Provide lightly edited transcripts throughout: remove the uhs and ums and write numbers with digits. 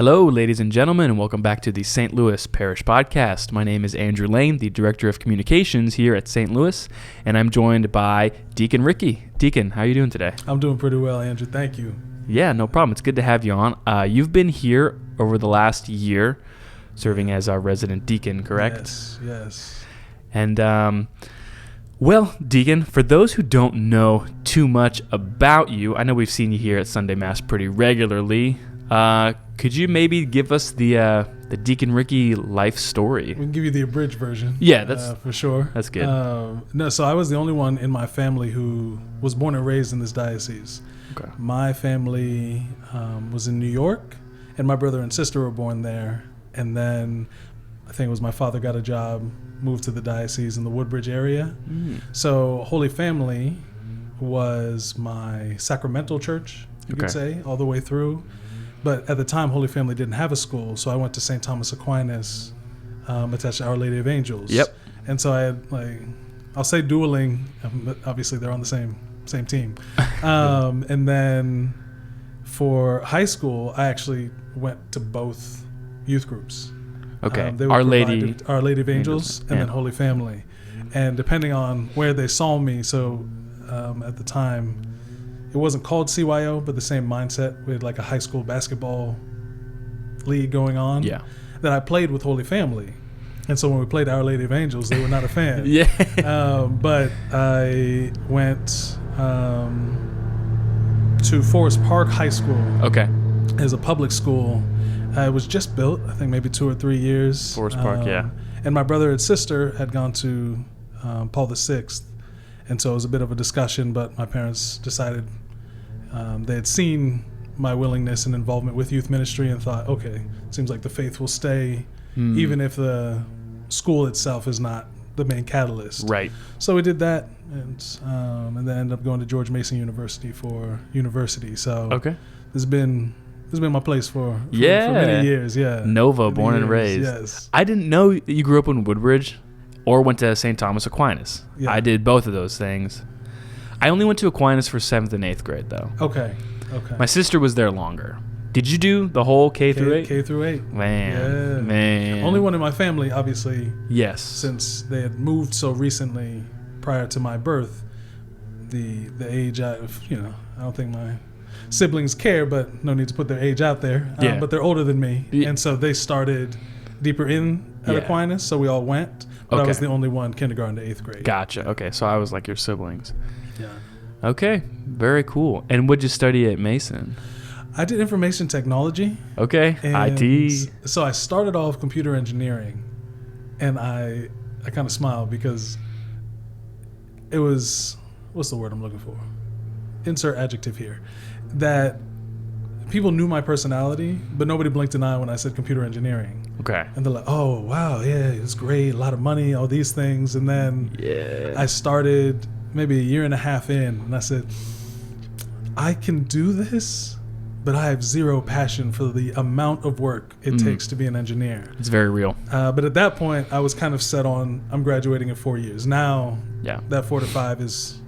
Hello, ladies and gentlemen, and welcome back to the St. Louis Parish Podcast. My name is Andrew Lane, the Director of Communications here at St. Louis, and I'm joined by Deacon Ricky. Deacon, how are you doing today? I'm doing pretty well, Andrew. Thank you. Yeah, no problem. It's good to have you on. You've been here over the last year, serving as our resident deacon, correct? Yes. And, well, Deacon, for those who don't know too much about you, I know we've seen you here at Sunday Mass pretty regularly. Could you maybe give us the Deacon Ricky life story? We can give you the abridged version. Yeah, that's for sure. That's good. So I was the only one in my family who was born and raised in this diocese. Okay. My family was in New York, and my brother and sister were born there. And then I think it was my father got a job, moved to the diocese in the Woodbridge area. So Holy Family was my sacramental church, you could say, all the way through. But at the time, Holy Family didn't have a school, so I went to St. Thomas Aquinas, attached to Our Lady of Angels. Yep. And so I had, I'll say dueling, but obviously they're on the same team. And then for high school, I actually went to both youth groups. Okay. They Our Lady of Angels, and then Holy Family. And depending on where they saw me, so at the time, it wasn't called CYO, but the same mindset. We had like a high school basketball league going on. Yeah. That I played with Holy Family. And so when we played Our Lady of Angels, they were not a fan. Yeah. But I went to Forest Park High School. Okay. As a public school. It was just built, I think maybe 2 or 3 years. Forest Park, yeah. And my brother and sister had gone to Paul VI. And so it was a bit of a discussion, but my parents decided they had seen my willingness and involvement with youth ministry and thought, okay, it seems like the faith will stay, even if the school itself is not the main catalyst. Right. So we did that, and then ended up going to George Mason University for university. So this has been my place for many years. Yeah. Nova, born and raised. Yes. I didn't know that you grew up in Woodbridge or went to St. Thomas Aquinas. Yeah. I did both of those things. I only went to Aquinas for 7th and 8th grade, though. Okay. My sister was there longer. Did you do the whole K through 8? K through 8. Man. Only one in my family, obviously. Yes. Since they had moved so recently prior to my birth, the age I don't think my siblings care, but no need to put their age out there. But they're older than me. Yeah. And so they started deeper in at Aquinas, so we all went. But I was the only one, kindergarten to 8th grade. Gotcha. Okay, so I was like your siblings. Yeah. Okay, very cool. And what'd you study at Mason? I did information technology. Okay, IT. So I started off computer engineering, and I kind of smiled because it was, what's the word I'm looking for? Insert adjective here. That people knew my personality, but nobody blinked an eye when I said computer engineering. Okay. And they're like, oh, wow, yeah, it's great, a lot of money, all these things. And then I started maybe a year and a half in, and I said, I can do this, but I have zero passion for the amount of work it takes to be an engineer. It's very real. But at that point, I was kind of set on, I'm graduating in 4 years. Now, that 4 to 5 is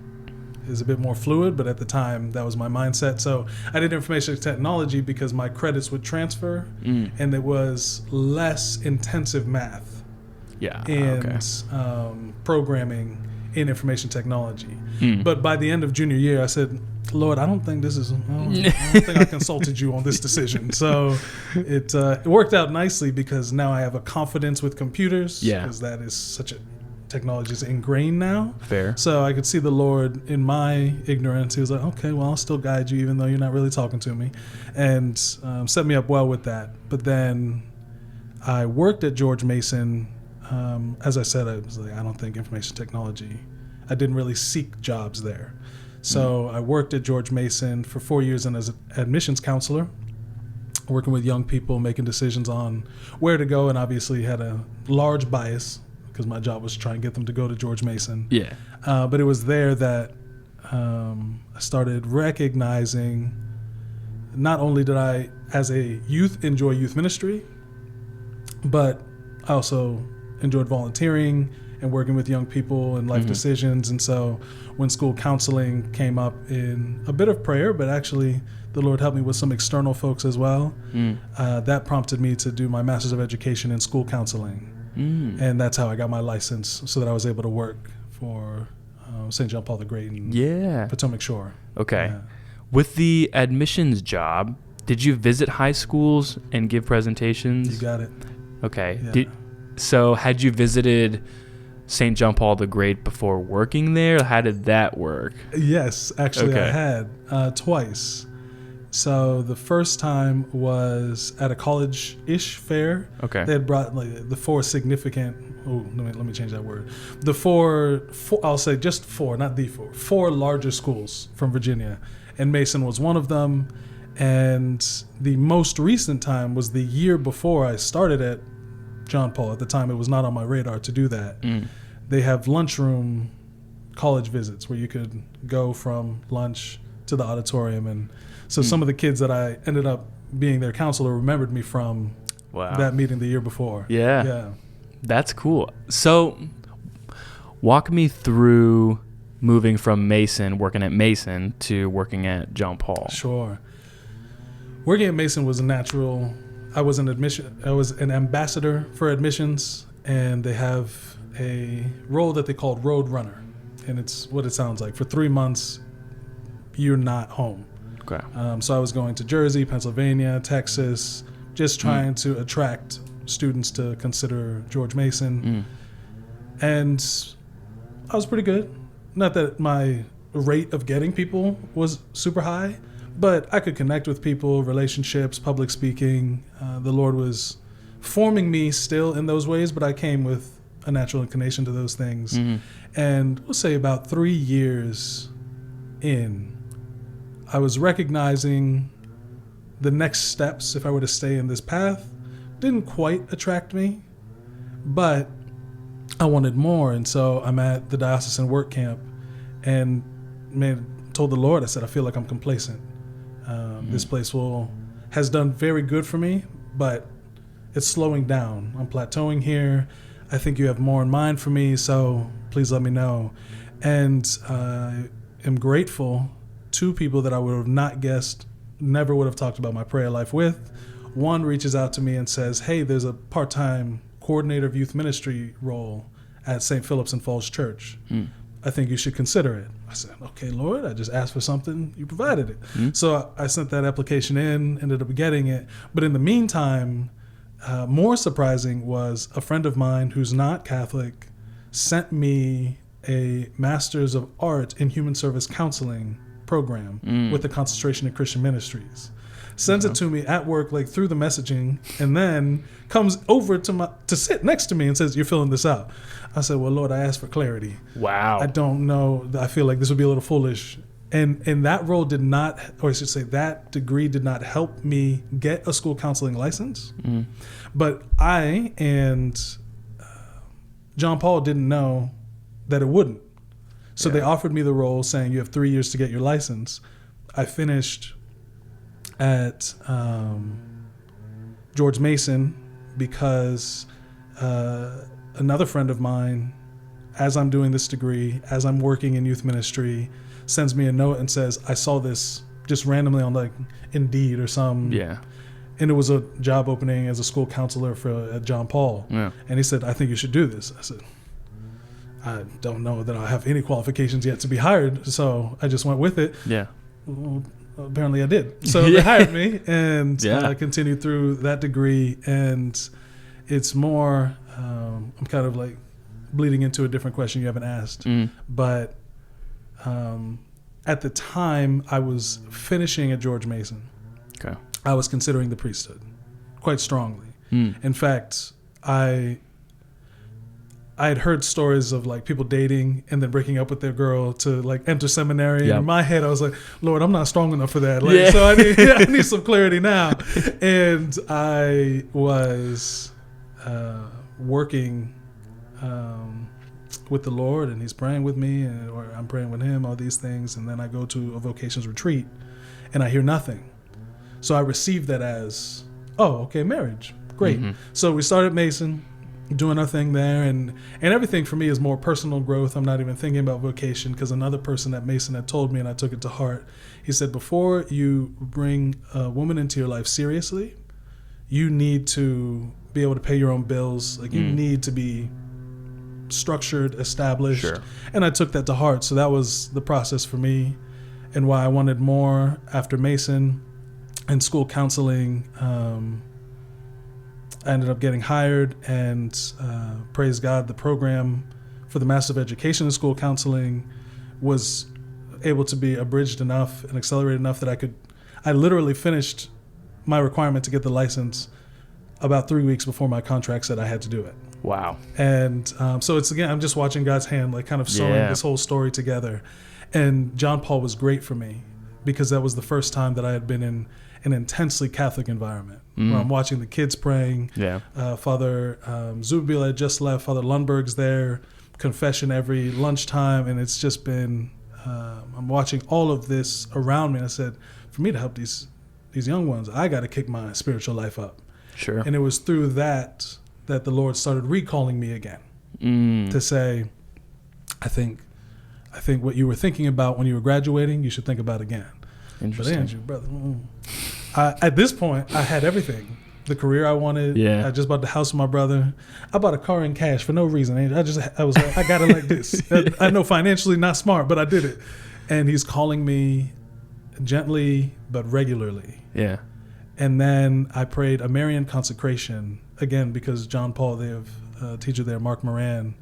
a bit more fluid, but at the time that was my mindset. So I did information technology because my credits would transfer, and it was less intensive math and programming in information technology. But by the end of junior year, I said, Lord, I don't think I consulted you on this decision. So it worked out nicely because now I have a confidence with computers, because that is such a technology is ingrained now. Fair. So I could see the Lord in my ignorance. He was like, okay, well, I'll still guide you even though you're not really talking to me, and set me up well with that. But then I worked at George Mason. As I said, I was like, I don't think information technology, I didn't really seek jobs there. So I worked at George Mason for 4 years and as an admissions counselor, working with young people, making decisions on where to go, and obviously had a large bias because my job was to try and get them to go to George Mason. Yeah. But it was there that I started recognizing not only did I, as a youth, enjoy youth ministry, but I also enjoyed volunteering and working with young people and life decisions. And so when school counseling came up in a bit of prayer, but actually the Lord helped me with some external folks as well, that prompted me to do my Master's of Education in School Counseling. And that's how I got my license, so that I was able to work for St. John Paul the Great in Potomac Shore. Okay. Yeah. With the admissions job, did you visit high schools and give presentations? You got it. Okay. Yeah. So had you visited St. John Paul the Great before working there? How did that work? Yes, actually Okay. I had twice. So the first time was at a college-ish fair. Okay. They had brought like the four significant. Oh, let me change that word. The four. I'll say just four, not the four. Four larger schools from Virginia, and Mason was one of them. And the most recent time was the year before I started at John Paul. At the time, it was not on my radar to do that. They have lunchroom college visits where you could go from lunch to the auditorium, and so some of the kids that I ended up being their counselor remembered me from that meeting the year before. Yeah. That's cool. So walk me through moving from Mason, working at Mason, to working at John Paul. Sure. Working at Mason was a natural. I was an ambassador for admissions, and they have a role that they called road runner, and it's what it sounds like. For 3 months, you're not home. Okay. So I was going to Jersey, Pennsylvania, Texas, just trying to attract students to consider George Mason. And I was pretty good. Not that my rate of getting people was super high, but I could connect with people, relationships, public speaking. The Lord was forming me still in those ways, but I came with a natural inclination to those things. And we'll say about 3 years in, I was recognizing the next steps if I were to stay in this path didn't quite attract me, but I wanted more. And so I'm at the diocesan work camp and told the Lord, I said, I feel like I'm complacent. This place has done very good for me, but it's slowing down. I'm plateauing here. I think you have more in mind for me, so please let me know. And I am grateful. 2 people that I would have not guessed, never would have talked about my prayer life with. One reaches out to me and says, hey, there's a part-time coordinator of youth ministry role at St. Philip's and Falls Church. I think you should consider it. I said, okay, Lord, I just asked for something. You provided it. So I sent that application in, ended up getting it. But in the meantime, more surprising was a friend of mine who's not Catholic sent me a Master's of Art in Human Service Counseling program with a concentration in Christian ministries. Sends it to me at work, like through the messaging, and then comes over to sit next to me and says, you're filling this out. I said, well, Lord, I asked for clarity. Wow. I don't know. I feel like this would be a little foolish. And that role did not, or I should say that degree did not help me get a school counseling license. But I and John Paul didn't know that it wouldn't. So they offered me the role saying you have 3 years to get your license. I finished at George Mason because another friend of mine, as I'm doing this degree, as I'm working in youth ministry, sends me a note and says, I saw this just randomly on like Indeed or some. Yeah. And it was a job opening as a school counselor at John Paul. Yeah. And he said, I think you should do this. I said, I don't know that I have any qualifications yet to be hired, so I just went with it. Yeah. Well, apparently I did. So they hired me, and I continued through that degree. And it's more, I'm kind of like bleeding into a different question you haven't asked. But at the time I was finishing at George Mason, I was considering the priesthood quite strongly. In fact, I had heard stories of like people dating and then breaking up with their girl to like enter seminary. And in my head, I was like, Lord, I'm not strong enough for that. Like, so I need some clarity now. And I was working with the Lord, and he's praying with me, or I'm praying with him, all these things. And then I go to a vocations retreat and I hear nothing. So I received that as, oh, okay, marriage. Great. So we started Mason. doing our thing there, and everything for me is more personal growth. I'm not even thinking about vocation, because another person at Mason had told me, and I took it to heart. He said, before you bring a woman into your life seriously, you need to be able to pay your own bills. Like, you need to be structured, established. Sure. And I took that to heart. So that was the process for me, and why I wanted more after Mason and school counseling. I ended up getting hired, and praise God, the program for the Master of Education in School Counseling was able to be abridged enough and accelerated enough that I literally finished my requirement to get the license about 3 weeks before my contract said I had to do it. Wow. And so it's, again, I'm just watching God's hand, like, kind of sewing this whole story together. And John Paul was great for me, because that was the first time that I had been in an intensely Catholic environment, where I'm watching the kids praying. Yeah. Father Zubil had just left. Father Lundberg's there, confession every lunchtime. And it's just been, I'm watching all of this around me. And I said, for me to help these young ones, I got to kick my spiritual life up. Sure. And it was through that the Lord started recalling me again to say, I think what you were thinking about when you were graduating, you should think about again. Interesting. But Andrew, brother, at this point, I had everything. The career I wanted. Yeah. I just bought the house with my brother. I bought a car in cash for no reason, Andrew. I was like, I got it like this. I know financially not smart, but I did it. And he's calling me gently but regularly. Yeah. And then I prayed a Marian consecration, again, because John Paul, they have a teacher there, Mark Moran,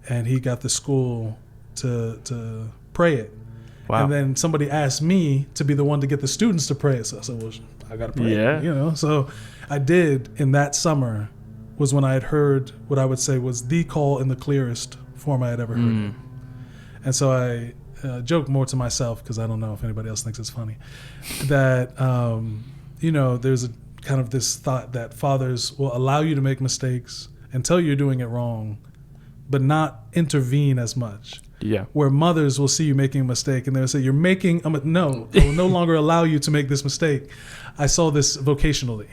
and he got the school to pray it. Wow. And then somebody asked me to be the one to get the students to pray it. So I said, well, I got to pray it, you know. So I did. In that summer was when I had heard what I would say was the call in the clearest form I had ever heard it. And so I joke more to myself, because I don't know if anybody else thinks it's funny, that, there's a kind of this thought that fathers will allow you to make mistakes and tell you you're doing it wrong, but not intervene as much. Yeah. Where mothers will see you making a mistake and they'll say, you're making, no, I will no longer allow you to make this mistake. I saw this vocationally.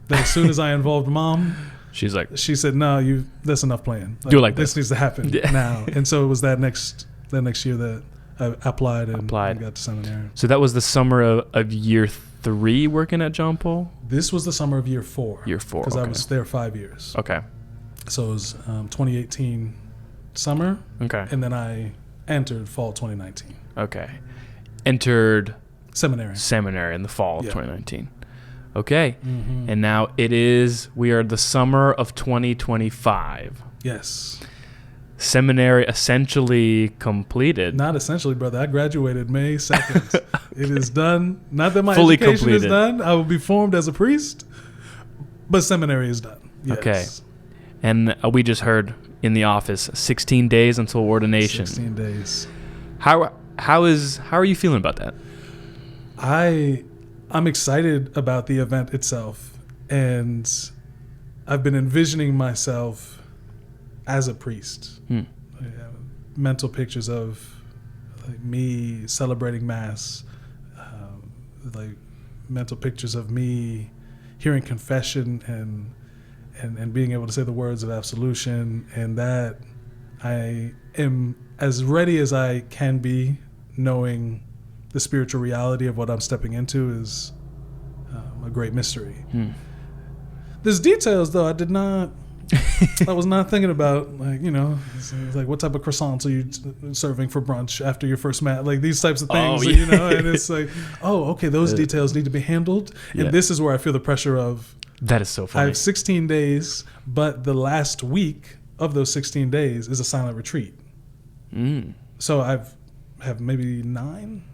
That as soon as I involved mom, she said, no, that's enough playing. Do it like this. This needs to happen now. And so it was that next year that I applied and got to seminary. So that was the summer of year 3 working at John Paul? This was the summer of year 4. Year 4, because I was there 5 years. Okay. So it was 2018 summer. Okay. And then I entered fall 2019. Okay. Entered seminary in the fall of 2019. Okay. Mm-hmm. And now we are the summer of 2025. Yes. Seminary essentially completed. Not essentially, brother. I graduated May 2nd. It is done. Not that my Fully education completed. is done. I will be formed as a priest, but seminary is done. Yes. Okay. And we just heard in the office, 16 days until ordination. 16 days. How are you feeling about that? I'm excited about the event itself, and I've been envisioning myself as a priest. Mental pictures of me celebrating Mass, mental pictures of me hearing confession and being able to say the words of absolution, and that I am as ready as I can be, knowing the spiritual reality of what I'm stepping into is a great mystery. There's details, though, I was not thinking about, like what type of croissants are you serving for brunch after your first Mass, like these types of things, and it's like, okay, those details need to be handled, and this is where I feel the pressure of. That is so funny. I have 16 days, but the last week of those 16 days is a silent retreat. So I have maybe 9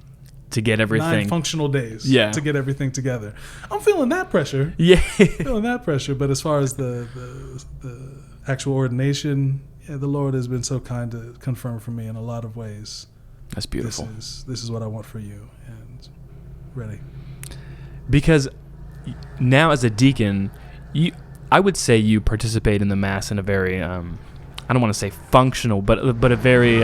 to get everything. 9 functional days to get everything together. I'm feeling that pressure. Yeah. Feeling that pressure. But as far as the actual ordination, the Lord has been so kind to confirm for me in a lot of ways. That's beautiful. This is what I want for you, and ready. Because now as a deacon, I would say you participate in the Mass in a very, I don't want to say functional, but a very,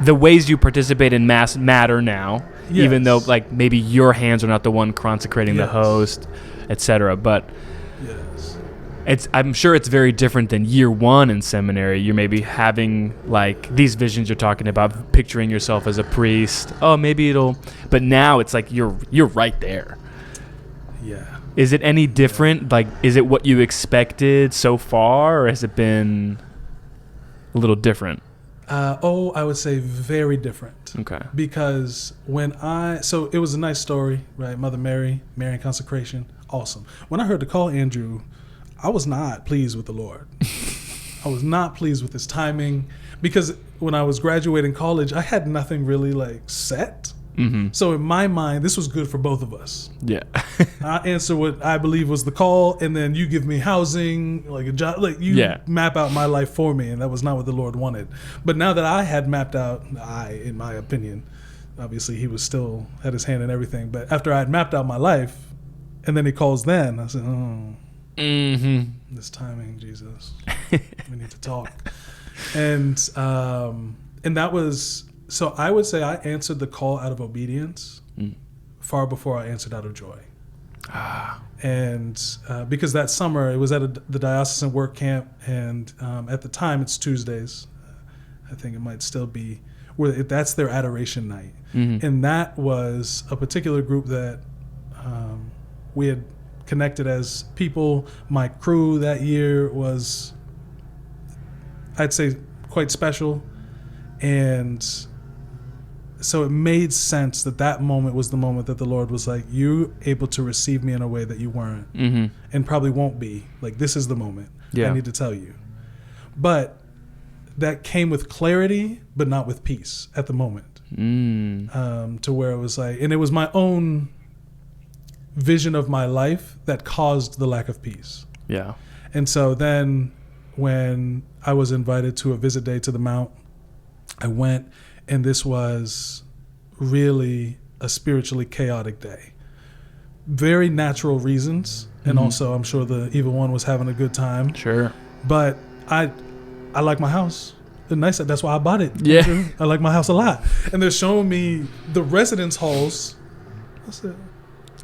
the ways you participate in Mass matter now, even though like maybe your hands are not the one consecrating the host, etc. But I'm sure it's very different than year one in seminary. You're maybe having like these visions you're talking about, picturing yourself as a priest. Oh, maybe but now it's like you're right there. Yeah. Is it any different? Yeah. Like, is it what you expected so far, or has it been a little different? I would say very different. Okay. Because so it was a nice story, right? Mother Mary and consecration, awesome. When I heard the call, Andrew, I was not pleased with the Lord. I was not pleased with his timing, because when I was graduating college, I had nothing really like set. Mm-hmm. So in my mind, this was good for both of us. Yeah. I answer what I believe was the call, and then you give me housing, like a job, like you map out my life for me, and that was not what the Lord wanted. But now that I had mapped out, in my opinion, obviously he was still had his hand in everything, but after I had mapped out my life, and then he calls then, I said, this timing, Jesus, we need to talk. And that was... So I would say I answered the call out of obedience far before I answered out of joy. And because that summer, it was at the diocesan work camp, and at the time it's Tuesdays. I think it might still be, that's their adoration night. Mm-hmm. And that was a particular group that we had connected as people. My crew that year was, I'd say, quite special. And so it made sense that moment was the moment that the Lord was like, you're able to receive me in a way that you weren't, and probably won't be. Like, this is the moment. I need to tell you. But that came with clarity, but not with peace at the moment. To where it was like, and it was my own vision of my life that caused the lack of peace. Yeah. And so then when I was invited to a visit day to the Mount, I went, and this was really a spiritually chaotic day. Very natural reasons, and also I'm sure the evil one was having a good time. Sure. But I like my house. It's nice. That's why I bought it. Yeah. I like my house a lot. And they're showing me the residence halls. I said,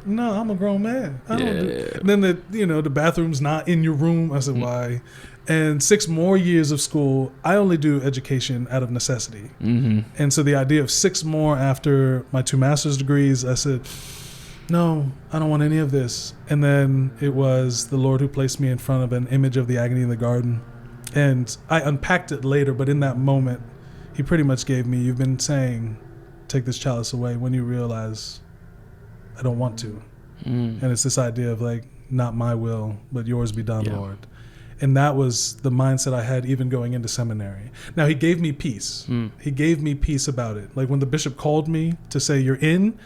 no, I'm a grown man. I don't do. And then the bathroom's not in your room. I said, why? And 6 more years of school, I only do education out of necessity. Mm-hmm. And so the idea of 6 more after my 2 master's degrees, I said, no, I don't want any of this. And then it was the Lord who placed me in front of an image of the agony in the garden. And I unpacked it later, but in that moment, he pretty much gave me, you've been saying, take this chalice away, when you realize I don't want to. And it's this idea of like, not my will, but yours be done, Lord. And that was the mindset I had even going into seminary. Now, he gave me peace. He gave me peace about it. Like when the bishop called me to say, you're in,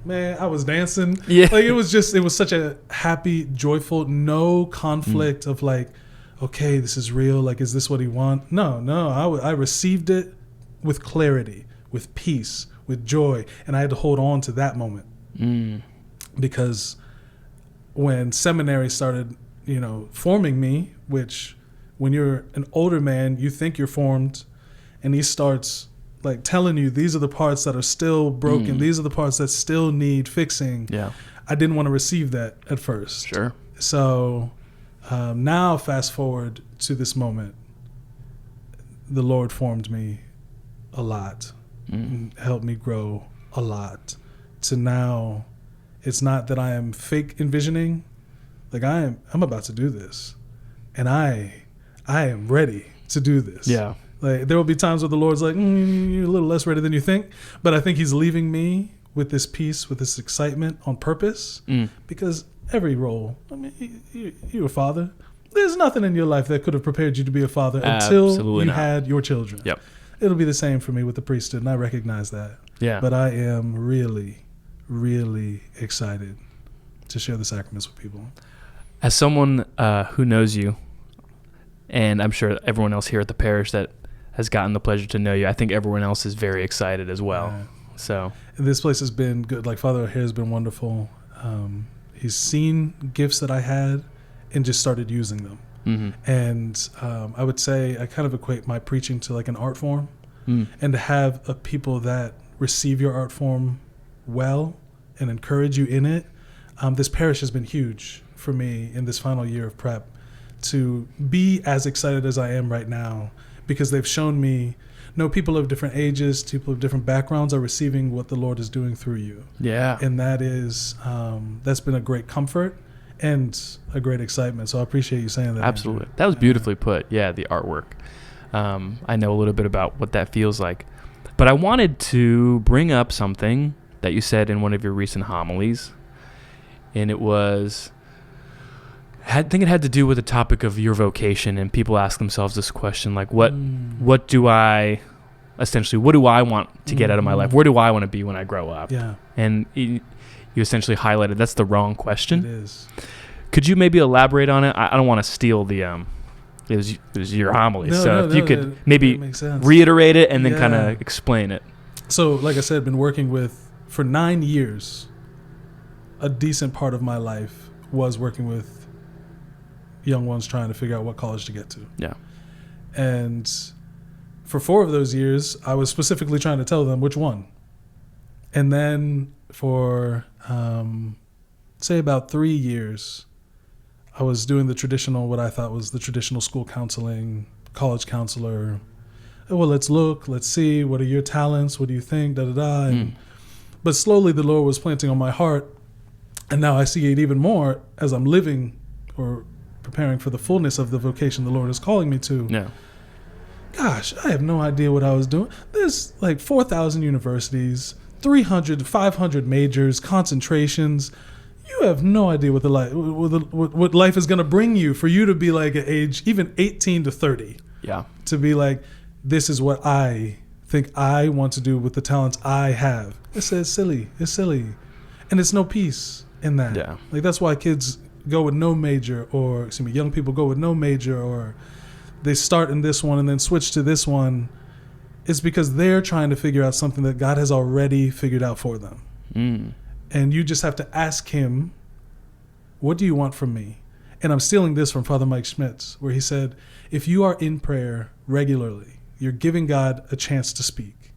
man, I was dancing. Yeah. Like it was such a happy, joyful, no conflict of like, okay, this is real. Like, is this what he wants? No, I received it with clarity, with peace, with joy. And I had to hold on to that moment. Because when seminary started, forming me, which when you're an older man, you think you're formed, and he starts like telling you, these are the parts that are still broken. These are the parts that still need fixing. Yeah. I didn't want to receive that at first. Sure. So now fast forward to this moment, the Lord formed me a lot, and helped me grow a lot, to now it's not that I am fake envisioning. Like I'm about to do this, and I am ready to do this. Yeah. Like there will be times where the Lord's like, you're a little less ready than you think, but I think He's leaving me with this peace, with this excitement on purpose, because every role. I mean, you're a father. There's nothing in your life that could have prepared you to be a father until you had your children. Yep. It'll be the same for me with the priesthood, and I recognize that. Yeah. But I am really, really excited to share the sacraments with people. As someone who knows you, and I'm sure everyone else here at the parish that has gotten the pleasure to know you, I think everyone else is very excited as well. So and this place has been good. Like Father O'Hare has been wonderful. He's seen gifts that I had and just started using them. Mm-hmm. And I would say I kind of equate my preaching to like an art form, and to have a people that receive your art form well and encourage you in it. This parish has been huge. for me in this final year of prep to be as excited as I am right now, because they've shown me, no, people of different ages, people of different backgrounds are receiving what the Lord is doing through you. Yeah. And that is, that's been a great comfort and a great excitement. So I appreciate you saying that. Absolutely. Andrew. That was beautifully put. Yeah, the artwork. I know a little bit about what that feels like. But I wanted to bring up something that you said in one of your recent homilies. And it was, I think it had to do with the topic of your vocation. And people ask themselves this question, like, what do I want to get out of my life? Where do I want to be when I grow up? Yeah. And you essentially highlighted that's the wrong question. It is. Could you maybe elaborate on it? I don't want to steal the it was your homily. If you could maybe reiterate it and then kind of explain it. So, like I said, I've been working with, for 9 years, a decent part of my life was working with young ones trying to figure out what college to get to. Yeah. And for 4 of those years, I was specifically trying to tell them which one. And then for, say, about 3 years, I was doing the traditional, what I thought was the traditional school counseling, college counselor. Well, let's see, what are your talents? What do you think? But slowly the Lord was planting on my heart. And now I see it even more as I'm living or preparing for the fullness of the vocation the Lord is calling me to. Yeah. Gosh, I have no idea what I was doing. There's like 4,000 universities, 300, 500 majors, concentrations. You have no idea what what life is going to bring you for you to be like at age even 18 to 30. Yeah. To be like, this is what I think I want to do with the talents I have. It's silly. It's silly. And it's no peace in that. Yeah. Like, that's why kids go with no major, or young people go with no major, or they start in this one and then switch to this one. It's because they're trying to figure out something that God has already figured out for them. And you just have to ask him, what do you want from me? And I'm stealing this from Father Mike Schmitz, where he said, if you are in prayer regularly, you're giving God a chance to speak.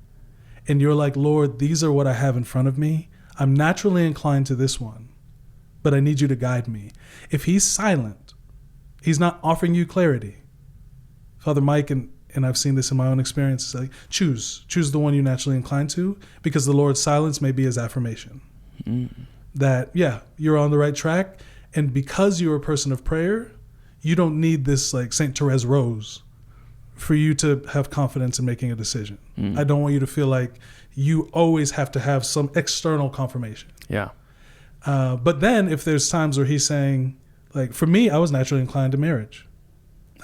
And you're like, Lord, these are what I have in front of me. I'm naturally inclined to this one, but I need you to guide me. If he's silent, he's not offering you clarity. Father Mike, and I've seen this in my own experience, like, choose the one you're naturally inclined to, because the Lord's silence may be his affirmation. That, yeah, you're on the right track. And because you're a person of prayer, you don't need this like St. Therese Rose for you to have confidence in making a decision. I don't want you to feel like you always have to have some external confirmation. Yeah. But then if there's times where he's saying, like, for me, I was naturally inclined to marriage.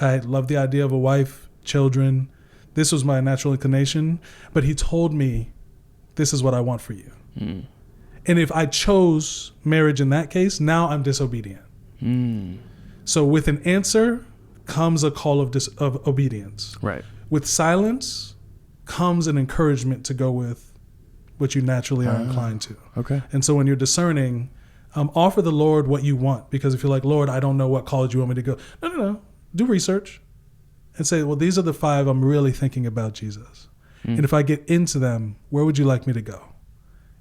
I love the idea of a wife, children. This was my natural inclination. But he told me, this is what I want for you. And if I chose marriage in that case, now I'm disobedient. So with an answer comes a call of obedience. Right. With silence comes an encouragement to go with what you naturally are inclined to. Okay. And so when you're discerning, offer the Lord what you want. Because if you're like, Lord, I don't know what college you want me to go. No. Do research and say, well, these are the 5 I'm really thinking about Jesus. And if I get into them, where would you like me to go?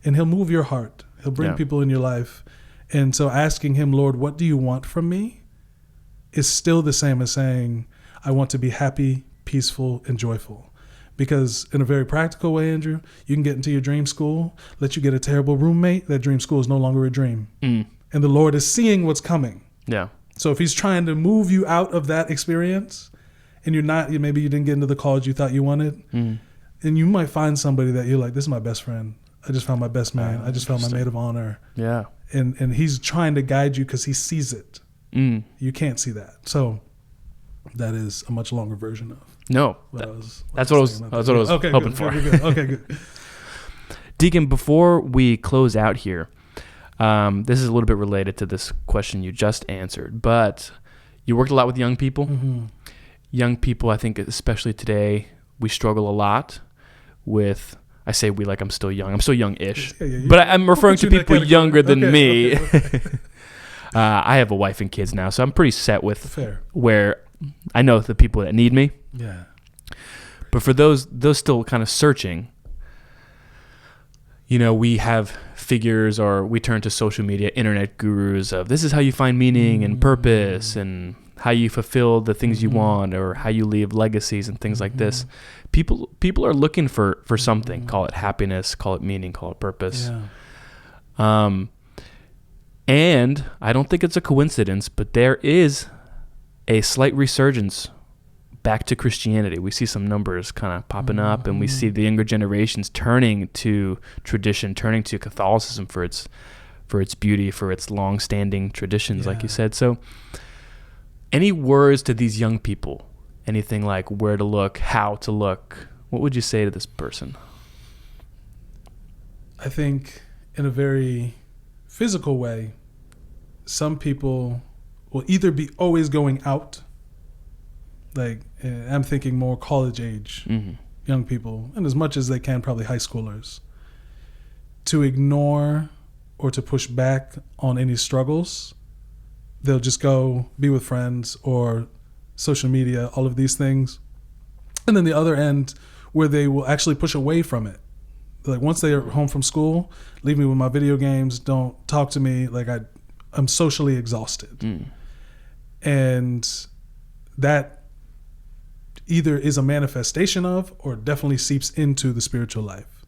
And he'll move your heart. He'll bring people in your life. And so asking him, Lord, what do you want from me? Is still the same as saying, I want to be happy, peaceful, and joyful. Because in a very practical way, Andrew, you can get into your dream school, let you get a terrible roommate, that dream school is no longer a dream. And the Lord is seeing what's coming. Yeah. So if he's trying to move you out of that experience, and maybe you didn't get into the college you thought you wanted, and you might find somebody that you're like, this is my best friend. I just found my best man. I just found my maid of honor. Yeah. And he's trying to guide you because he sees it. You can't see that. So that is a much longer version of. No. That's what I was hoping for. Good. Okay, good. Deacon, before we close out here, this is a little bit related to this question you just answered, but you worked a lot with young people. Young people, I think, especially today, we struggle a lot with, I say we like I'm still young. I'm still young-ish. But I'm referring to people younger than me. Okay. I have a wife and kids now, so I'm pretty set with where I know the people that need me. Yeah. But for those still kind of searching, we have figures, or we turn to social media, internet gurus of this is how you find meaning and purpose and how you fulfill the things you want, or how you leave legacies and things like this. People are looking for something. Call it happiness, call it meaning, call it purpose. Yeah. And I don't think it's a coincidence, but there is a slight resurgence back to Christianity. We see some numbers kind of popping up, and we see the younger generations turning to tradition, turning to Catholicism for its beauty, for its long-standing traditions, like you said. So any words to these young people? Anything like where to look, how to look? What would you say to this person? I think in a very physical way, some people will either be always going out, like I'm thinking more college age young people, and as much as they can, probably high schoolers, to ignore or to push back on any struggles. They'll just go be with friends or social media, all of these things. And then the other end, where they will actually push away from it. Like once they are home from school, leave me with my video games, don't talk to me, like I'm socially exhausted. And that either is a manifestation of, or definitely seeps into the spiritual life.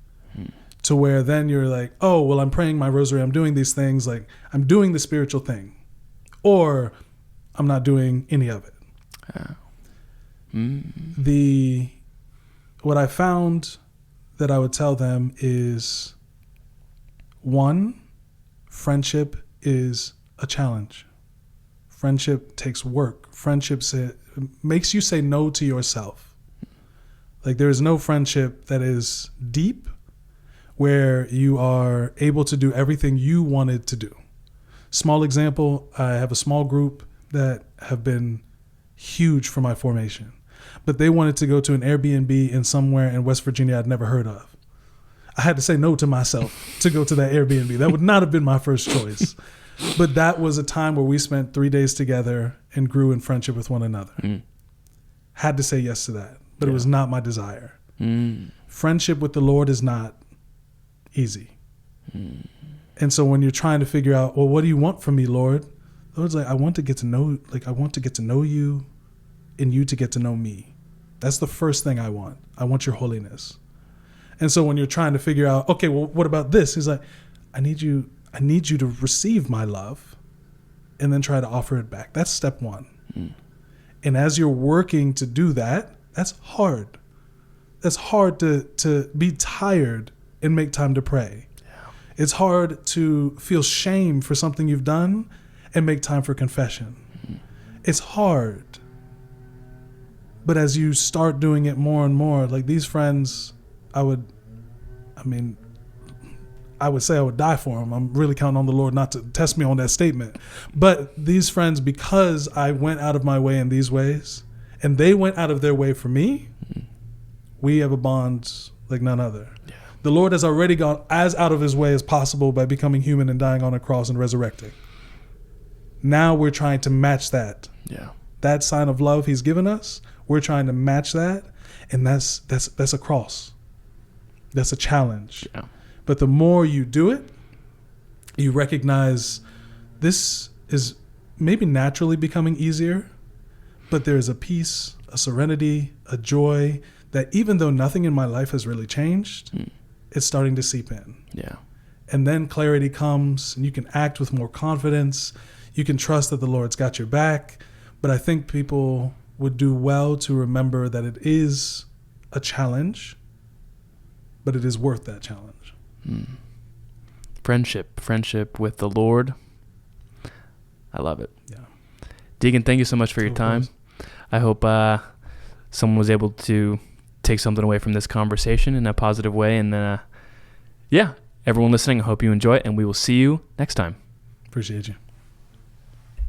To where then you're like, oh, well, I'm praying my rosary, I'm doing these things, like I'm doing the spiritual thing, or I'm not doing any of it. What I found that I would tell them is, one, friendship is a challenge. Friendship takes work. Friendship makes you say no to yourself. Like there is no friendship that is deep where you are able to do everything you wanted to do. Small example, I have a small group that have been huge for my formation, but they wanted to go to an Airbnb in somewhere in West Virginia I'd never heard of. I had to say no to myself to go to that Airbnb. That would not have been my first choice. But that was a time where we spent 3 days together and grew in friendship with one another. Had to say yes to that, but it was not my desire. Friendship with the Lord is not easy. And so when you're trying to figure out, well, what do you want from me, Lord? The Lord's like, I want to get to know you and you to get to know me. That's the first thing I want. I want your holiness. And so when you're trying to figure out, okay, well, what about this? He's like, I need you to receive my love and then try to offer it back. That's step one. And as you're working to do that, that's hard. That's hard to be tired and make time to pray. It's hard to feel shame for something you've done and make time for confession. It's hard. But as you start doing it more and more, like these friends, I would say I would die for them. I'm really counting on the Lord not to test me on that statement. But these friends, because I went out of my way in these ways, and they went out of their way for me, we have a bond like none other. Yeah. The Lord has already gone as out of his way as possible by becoming human and dying on a cross and resurrecting. Now we're trying to match that. Yeah. That sign of love he's given us, we're trying to match that, and that's a cross. That's a challenge. Yeah. But the more you do it, you recognize this is maybe naturally becoming easier, but there is a peace, a serenity, a joy that even though nothing in my life has really changed, it's starting to seep in. Yeah. And then clarity comes and you can act with more confidence. You can trust that the Lord's got your back. But I think people would do well to remember that it is a challenge, but it is worth that challenge. Friendship with the Lord. I love it. Yeah. Deacon, thank you so much for your time. I hope someone was able to take something away from this conversation in a positive way. And everyone listening, I hope you enjoy it, and we will see you next time. Appreciate you.